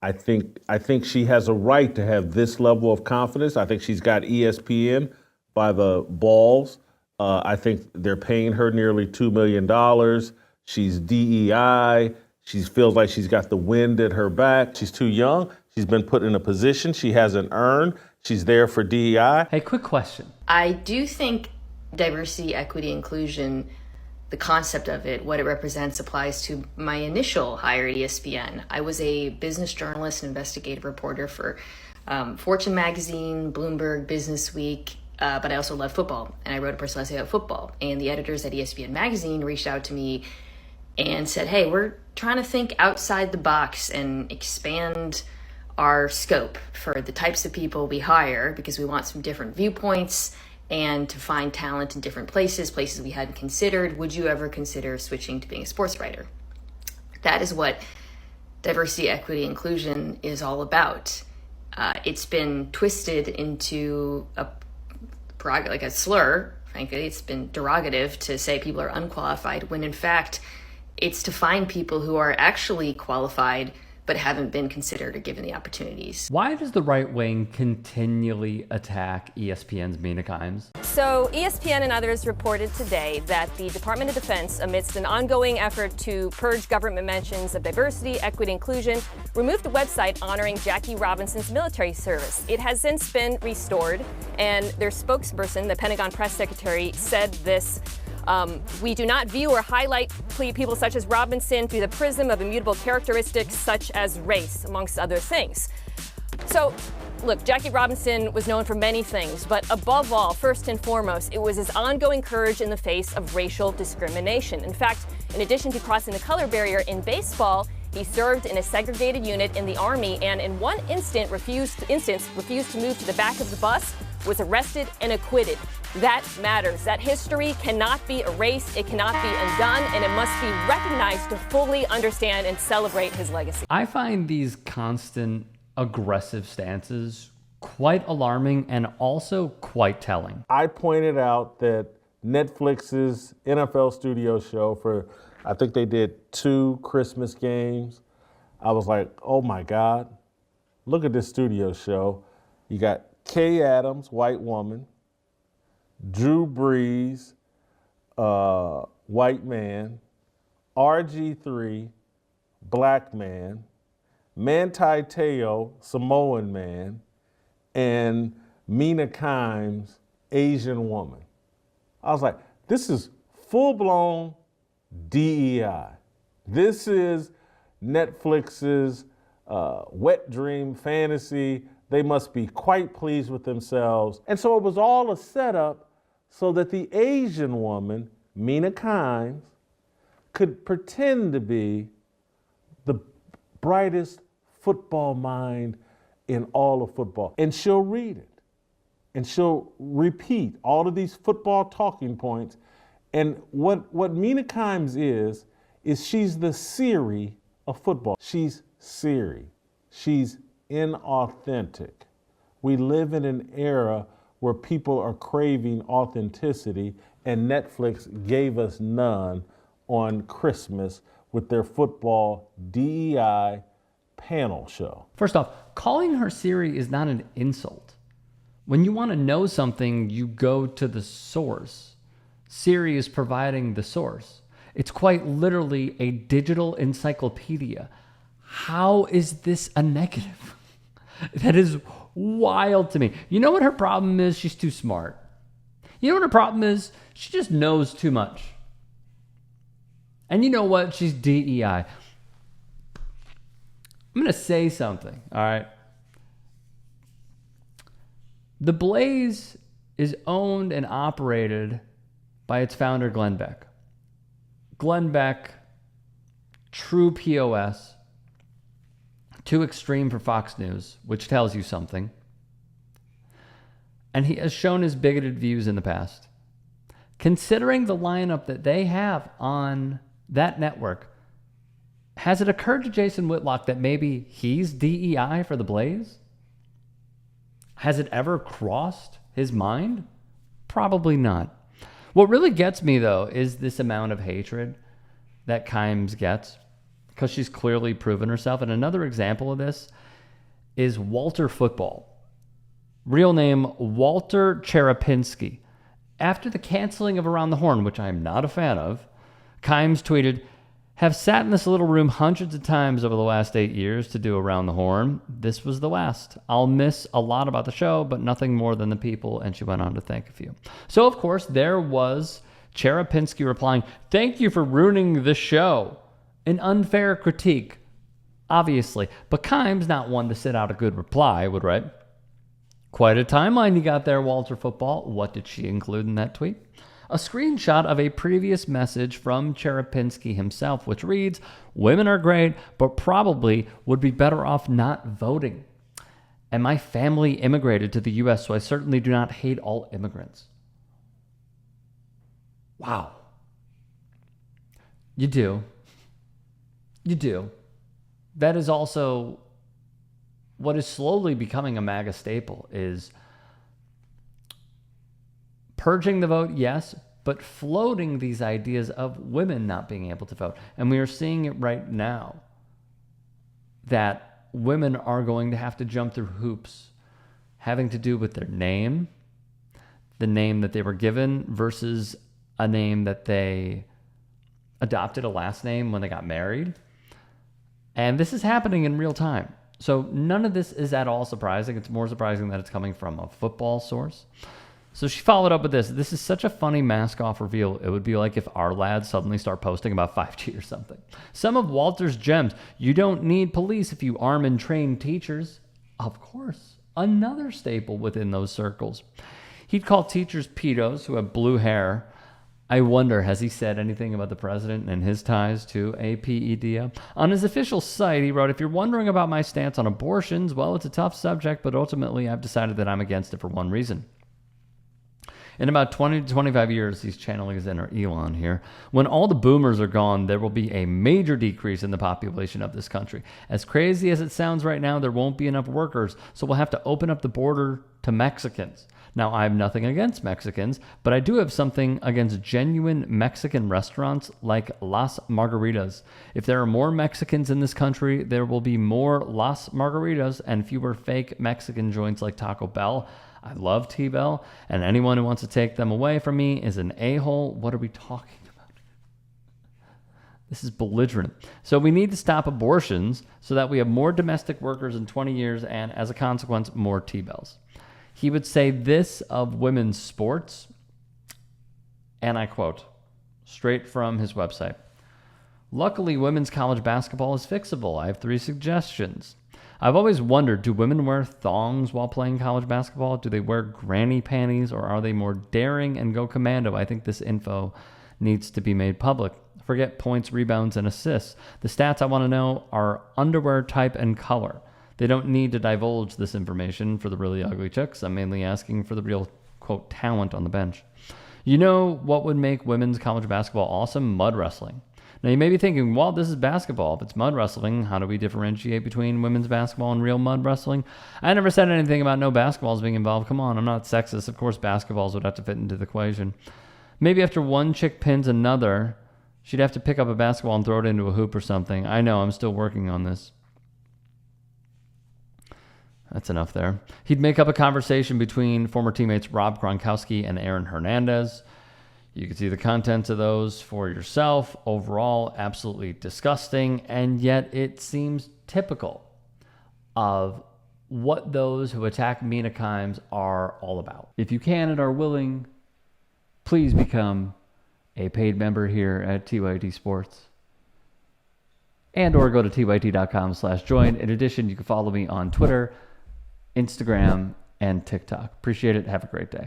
I think she has a right to have this level of confidence. I think she's got ESPN by the balls. I think they're paying her nearly $2 million. She's DEI. She feels like she's got the wind at her back. She's too young. She's been put in a position she hasn't earned. She's there for DEI. Hey, quick question. I do think diversity, equity, inclusion, the concept of it, what it represents, applies to my initial hire at ESPN. I was a business journalist and investigative reporter for Fortune magazine, Bloomberg, Business Week, but I also love football, and I wrote a personal essay about football. And the editors at ESPN magazine reached out to me and said, hey, we're trying to think outside the box and expand our scope for the types of people we hire, because we want some different viewpoints and to find talent in different places we hadn't considered. Would you ever consider switching to being a sports writer? That is what diversity, equity, inclusion is all about. It's been twisted into a slur, frankly. It's been derogative to say people are unqualified, when in fact, it's to find people who are actually qualified but haven't been considered or given the opportunities. Why does the right wing continually attack ESPN's Mina Kimes? So ESPN and others reported today that the Department of Defense, amidst an ongoing effort to purge government mentions of diversity, equity, inclusion, removed a website honoring Jackie Robinson's military service. It has since been restored, and their spokesperson, the Pentagon press secretary, said this: we do not view or highlight people such as Robinson through the prism of immutable characteristics such as race, amongst other things. So, look, Jackie Robinson was known for many things, but above all, first and foremost, it was his ongoing courage in the face of racial discrimination. In fact, in addition to crossing the color barrier in baseball, he served in a segregated unit in the Army, and in one instance refused to move to the back of the bus, was arrested and acquitted. That matters. That history cannot be erased, it cannot be undone, and it must be recognized to fully understand and celebrate his legacy. I find these constant aggressive stances quite alarming and also quite telling. I pointed out that Netflix's NFL studio show for, I think they did 2 Christmas games. I was like, oh my God, look at this studio show. You got Kay Adams, white woman, Drew Brees, white man, RG3, black man, Manti Te'o, Samoan man, and Mina Kimes, Asian woman. I was like, this is full-blown DEI. This is Netflix's wet dream fantasy. They must be quite pleased with themselves. And so it was all a setup so that the Asian woman, Mina Kimes, could pretend to be the brightest football mind in all of football. And she'll read it. And she'll repeat all of these football talking points. And what Mina Kimes is she's the Siri of football. She's Siri. She's inauthentic. We live in an era where people are craving authenticity, and Netflix gave us none on Christmas with their football DEI panel show. First off, calling her Siri is not an insult. When you want to know something, you go to the source. Siri is providing the source. It's quite literally a digital encyclopedia. How is this a negative? That is wild to me. You know what her problem is? She's too smart. You know what her problem is? She just knows too much. And you know what? She's DEI. I'm going to say something, all right? The Blaze is owned and operated by its founder, Glenn Beck. Glenn Beck, true POS, too extreme for Fox News, which tells you something. And he has shown his bigoted views in the past. Considering the lineup that they have on that network, has it occurred to Jason Whitlock that maybe he's DEI for the Blaze? Has it ever crossed his mind? Probably not. What really gets me, though, is this amount of hatred that Kimes gets because she's clearly proven herself. And another example of this is Walter Football. Real name, Walter Cherepinski. After the canceling of Around the Horn, which I'm not a fan of, Kimes tweeted, "Have sat in this little room hundreds of times over the last 8 years to do Around the Horn. This was the last. I'll miss a lot about the show, but nothing more than the people." And she went on to thank a few. So, of course, there was Cherepinski replying, "Thank you for ruining the show." An unfair critique, obviously. But Kimes, not one to sit out a good reply, would write, "Quite a timeline you got there, Walter Football." What did she include in that tweet? A screenshot of a previous message from Cherepinski himself, which reads, "Women are great, but probably would be better off not voting. And my family immigrated to the U.S., so I certainly do not hate all immigrants." Wow. You do. You do. That is also what is slowly becoming a MAGA staple, is purging the vote, yes, but floating these ideas of women not being able to vote. And we are seeing it right now, that women are going to have to jump through hoops having to do with their name, the name that they were given versus a name that they adopted, a last name when they got married. And this is happening in real time. So none of this is at all surprising. It's more surprising that it's coming from a football source. So she followed up with this. "This is such a funny mask-off reveal. It would be like if our lads suddenly start posting about 5G or something. Some of Walter's gems. You don't need police if you arm and train teachers." Of course. Another staple within those circles. He'd call teachers pedos who have blue hair. I wonder, has he said anything about the president and his ties to APEDA? On his official site, he wrote, "If you're wondering about my stance on abortions, well, it's a tough subject, but ultimately I've decided that I'm against it for one reason." In about 20 to 25 years, he's channeling his inner Elon here, when all the boomers are gone, there will be a major decrease in the population of this country. As crazy as it sounds right now, there won't be enough workers, so we'll have to open up the border to Mexicans. Now, I have nothing against Mexicans, but I do have something against genuine Mexican restaurants like Las Margaritas. If there are more Mexicans in this country, there will be more Las Margaritas and fewer fake Mexican joints like Taco Bell. I love T-Bell, and anyone who wants to take them away from me is an a-hole. What are we talking about? This is belligerent. So we need to stop abortions so that we have more domestic workers in 20 years and, as a consequence, more T-Bells. He would say this of women's sports, and I quote, straight from his website. "Luckily, women's college basketball is fixable. I have 3 suggestions. I've always wondered, do women wear thongs while playing college basketball? Do they wear granny panties, or are they more daring and go commando? I think this info needs to be made public. Forget points, rebounds, and assists. The stats I want to know are underwear type and color. They don't need to divulge this information for the really ugly chicks. I'm mainly asking for the real, quote, talent on the bench. You know what would make women's college basketball awesome? Mud wrestling. Now, you may be thinking, well, this is basketball. If it's mud wrestling, how do we differentiate between women's basketball and real mud wrestling? I never said anything about no basketballs being involved. Come on, I'm not sexist. Of course, basketballs would have to fit into the equation. Maybe after one chick pins another, she'd have to pick up a basketball and throw it into a hoop or something. I know, I'm still working on this. That's enough there. He'd make up a conversation between former teammates Rob Gronkowski and Aaron Hernandez. You can see the contents of those for yourself. Overall, absolutely disgusting, and yet it seems typical of what those who attack Mina Kimes are all about. If you can and are willing, please become a paid member here at TYT Sports. And or go to tyt.com/join. In addition, you can follow me on Twitter, Instagram, and TikTok. Appreciate it. Have a great day.